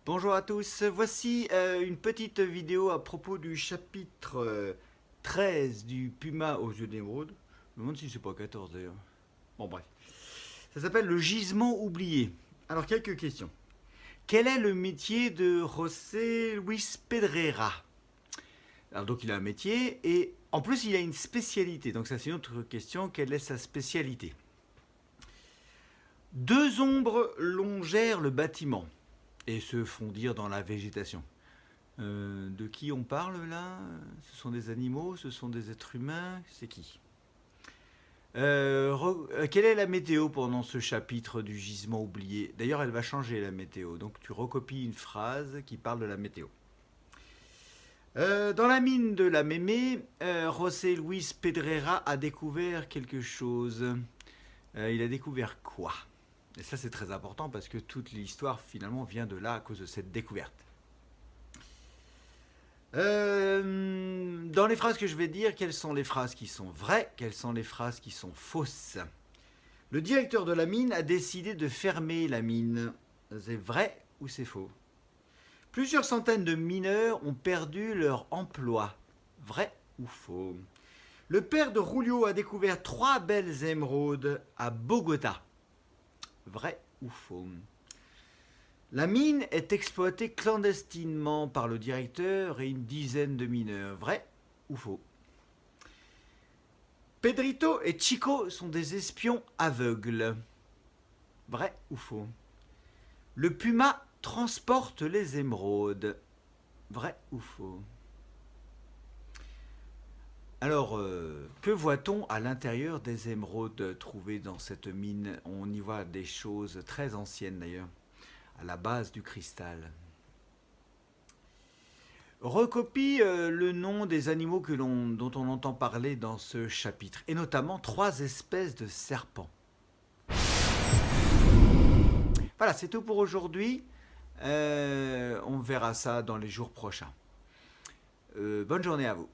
Bonjour à tous, voici une petite vidéo à propos du chapitre 13 du Puma aux yeux d'émeraude. Je me demande si c'est pas 14 d'ailleurs. Bon bref. Ça s'appelle le gisement oublié. Alors quelques questions. Quel est le métier de José Luis Pedrera? Alors donc il a un métier et en plus il a une spécialité. Donc ça c'est une autre question. Quelle est sa spécialité? Deux ombres longèrent le bâtiment et se fondirent dans la végétation. De qui on parle là? Ce sont des animaux, ce sont des êtres humains, c'est qui? Quelle est la météo pendant ce chapitre du gisement oublié? D'ailleurs, elle va changer la météo, donc tu recopies une phrase qui parle de la météo. Dans la mine de la Mémé, José Luis Pedrera a découvert quelque chose. Il a découvert quoi? Et ça c'est très important parce que toute l'histoire finalement vient de là à cause de cette découverte. Dans les phrases que je vais dire, quelles sont les phrases qui sont vraies, quelles sont les phrases qui sont fausses? Le directeur de la mine a décidé de fermer la mine. C'est vrai ou c'est faux? Plusieurs centaines de mineurs ont perdu leur emploi. Vrai ou faux? Le père de Julio a découvert 3 belles émeraudes à Bogota. Vrai ou faux? La mine est exploitée clandestinement par le directeur et une dizaine de mineurs. Vrai ou faux? Pedrito et Chico sont des espions aveugles. Vrai ou faux? Le puma transporte les émeraudes. Vrai ou faux? Alors, que voit-on à l'intérieur des émeraudes trouvées dans cette mine? On y voit des choses très anciennes d'ailleurs, à la base du cristal. Recopie le nom des animaux dont on entend parler dans ce chapitre, et notamment 3 espèces de serpents. Voilà, c'est tout pour aujourd'hui. On verra ça dans les jours prochains. Bonne journée à vous.